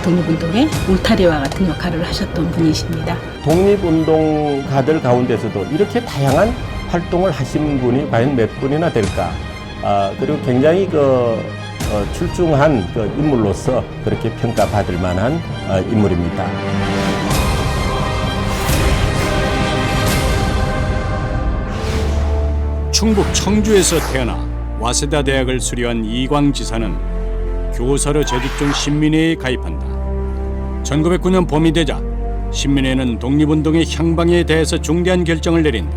독립운동의 울타리와 같은 역할을 하셨던 분이십니다. 독립운동가들 가운데서도 이렇게 다양한 활동을 하신 분이 과연 몇 분이나 될까? 그리고 굉장히 출중한 인물로서 그렇게 평가받을 만한 인물입니다. 충북 청주에서 태어나 와세다 대학을 수료한 이광 지사는 교사로 재직 중 신민회에 가입한다. 1909년 봄이 되자 신민회는 독립운동의 향방에 대해서 중대한 결정을 내린다.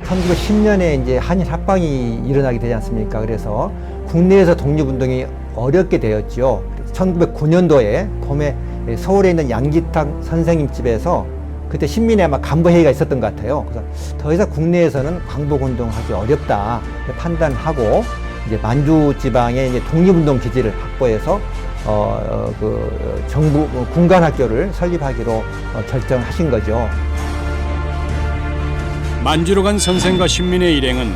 1910년에 이제 한일 합방이 일어나게 되지 않습니까? 그래서 국내에서 독립운동이 어렵게 되었죠. 1909년도에 봄에 서울에 있는 양기탁 선생님 집에서 그때 신민회 아마 간부회의가 있었던 것 같아요. 그래서 더 이상 국내에서는 광복운동하기 어렵다 판단하고 이제 만주 지방에 이제 독립운동 기지를 확보해서 정부 군관학교를 설립하기로 결정하신 거죠. 만주로 간 선생과 신민의 일행은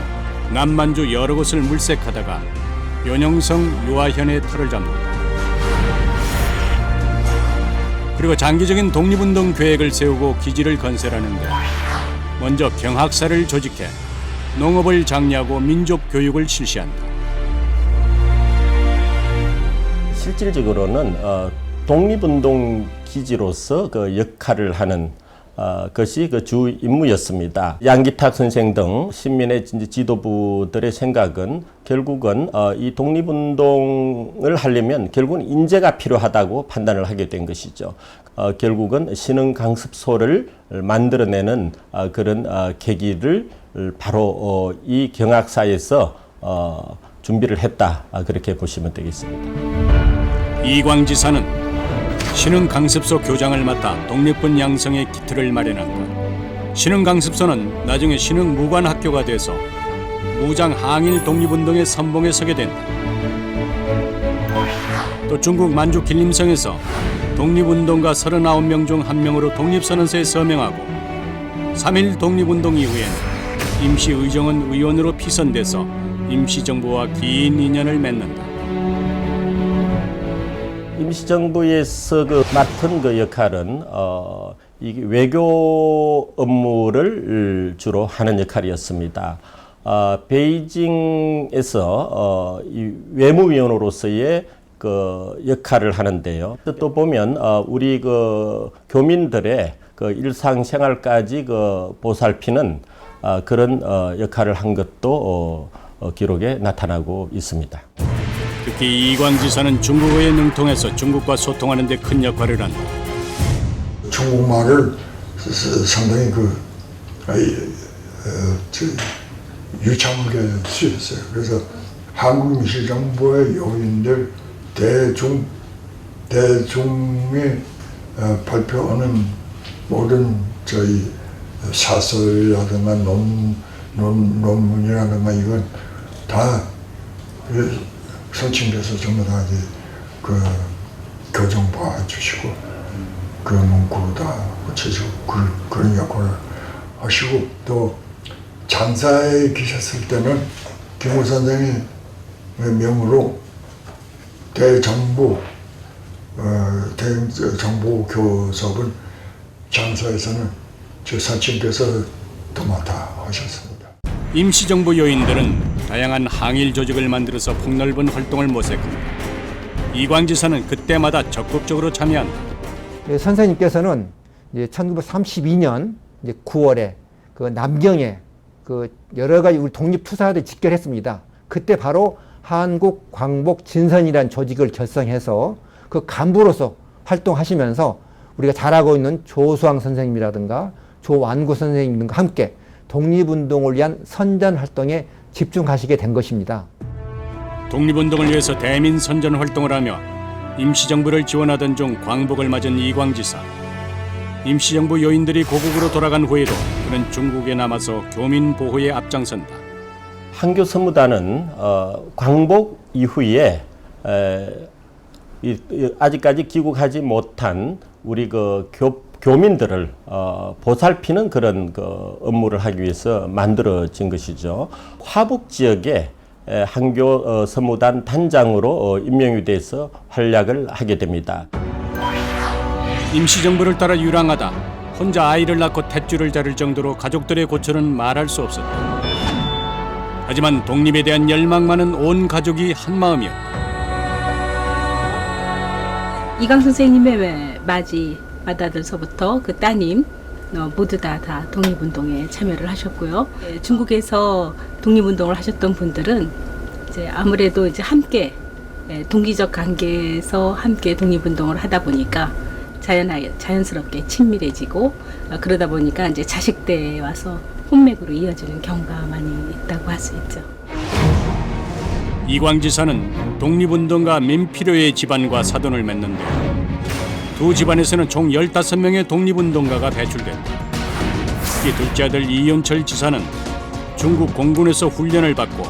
남만주 여러 곳을 물색하다가 연영성 유아현의 터를 잡는다. 그리고 장기적인 독립운동 계획을 세우고 기지를 건설하는데 먼저 경학사를 조직해 농업을 장려하고 민족 교육을 실시한다. 실질적으로는 독립운동 기지로서 그 역할을 하는 것이 그 주 임무였습니다. 양기탁 선생 등 신민의 지도부들의 생각은 결국은 이 독립운동을 하려면 결국은 인재가 필요하다고 판단을 하게 된 것이죠. 결국은 신흥강습소를 만들어내는 그런 계기를 바로 이 경학사에서 준비를 했다, 그렇게 보시면 되겠습니다. 이광 지사는 신흥강습소 교장을 맡아 독립군 양성의 기틀을 마련한다. 신흥강습소는 나중에 신흥무관학교가 돼서 무장 항일 독립운동의 선봉에 서게 된다. 또 중국 만주 길림성에서 독립운동가 39명 중 1명으로 독립선언서에 서명하고 3.1 독립운동 이후엔 임시의정원 의원으로 피선돼서 임시정부와 긴 인연을 맺는다. 임시정부에서 맡은 그 역할은 이 외교 업무를 주로 하는 역할이었습니다. 베이징에서 이 외무위원으로서의 그 역할을 하는데요. 또 보면 우리 그 교민들의 그 일상생활까지 그 보살피는 그런 역할을 한 것도 기록에 나타나고 있습니다. 특히 이광 지사는 중국어에 능통해서 중국과 소통하는 데 큰 역할을 한다. 중국말을 상당히 유창하게 쓰였어요. 그래서 한국 임시정부의 요인들 대중에 발표하는 모든 저희 사설이라든가 논문이라든가 이건 다 선친께서 전부 다 이제 교정 봐주시고 그 문구 다 고쳐주고 그런 역할을 하시고, 또 장사에 계셨을 때는 김호 선생의 명으로 대정부 교섭은 장사에서는 제 사친께서 도맡아 하셨습니다. 임시정부 요인들은 다양한 항일 조직을 만들어서 폭넓은 활동을 모색합니다. 이광 지사는 그때마다 적극적으로 참여한다. 선생님께서는 이제 1932년 이제 9월에 그 남경에 그 여러 가지 우리 독립투사들 집결했습니다. 그때 바로 한국 광복 진선이라는 조직을 결성해서 그 간부로서 활동하시면서 우리가 잘 알고 있는 조수왕 선생님이라든가 조완구 선생님 등과 함께 독립운동을 위한 선전 활동에 집중하시게 된 것입니다. 독립운동을 위해서 대민 선전 활동을 하며 임시정부를 지원하던 중 광복을 맞은 이광 지사. 임시정부 요인들이 고국으로 돌아간 후에도 그는 중국에 남아서 교민 보호에 앞장선다. 한교 선무단은 광복 이후에 아직까지 귀국하지 못한 우리 그 교민들을 보살피는 그런 업무를 하기 위해서 만들어진 것이죠. 화북 지역에 한교 선무단 단장으로 임명이 돼서 활약을 하게 됩니다. 임시정부를 따라 유랑하다 혼자 아이를 낳고 탯줄을 자를 정도로 가족들의 고초는 말할 수 없었다. 하지만 독립에 대한 열망만은 온 가족이 한마음이었다. 이광 선생님의 맞이 맏아들서부터 그 따님 모두 다 독립운동에 참여를 하셨고요. 중국에서 독립운동을 하셨던 분들은 이제 아무래도 이제 함께 동기적 관계에서 함께 독립운동을 하다 보니까 자연스럽게 친밀해지고 그러다 보니까 이제 자식 때에 와서 혼맥으로 이어지는 경우가 많이 있다고 할 수 있죠. 이광 지사는 독립운동가 민필효의 집안과 사돈을 맺는데 두 집안에서는 총 15명의 독립운동가가 배출된다. 특히 둘째 아들 이윤철 지사는 중국 공군에서 훈련을 받고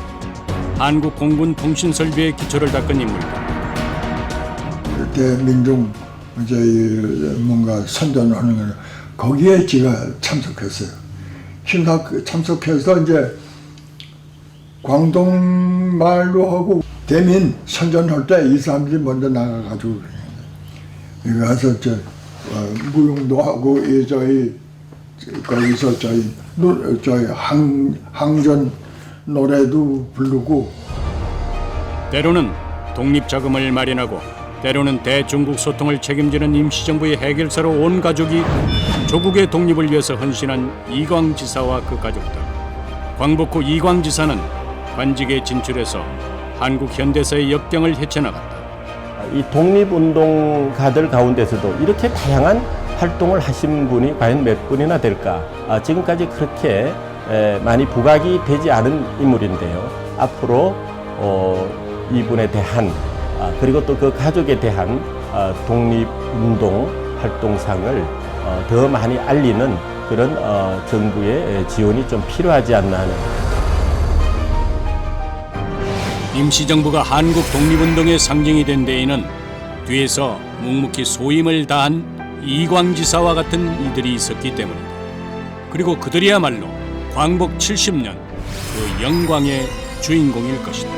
한국 공군 통신 설비의 기초를 닦은 인물이다. 대민중 이제 뭔가 선전하는 거 거기에 제가 참석했어요. 참석해서 이제 광동 말로 하고 대민 선전할 때 이 사람들이 먼저 나가가지고 여기 가서 무용도 하고 저희 거기서 저희 항전 노래도 부르고 때로는 독립자금을 마련하고 때로는 대중국 소통을 책임지는 임시정부의 해결사로 온 가족이 조국의 독립을 위해서 헌신한 이광 지사와 그 가족들. 광복 후 이광 지사는 관직에 진출해서 한국 현대사의 역경을 헤쳐나갔다. 이 독립운동가들 가운데서도 이렇게 다양한 활동을 하신 분이 과연 몇 분이나 될까? 지금까지 그렇게 많이 부각이 되지 않은 인물인데요. 앞으로 이분에 대한 그리고 또 그 가족에 대한 독립운동 활동상을 더 많이 알리는 그런 정부의 지원이 좀 필요하지 않나 하는. 임시정부가 한국 독립운동의 상징이 된 데에는 뒤에서 묵묵히 소임을 다한 이광 지사와 같은 이들이 있었기 때문이다. 그리고 그들이야말로 광복 70년 그 영광의 주인공일 것이다.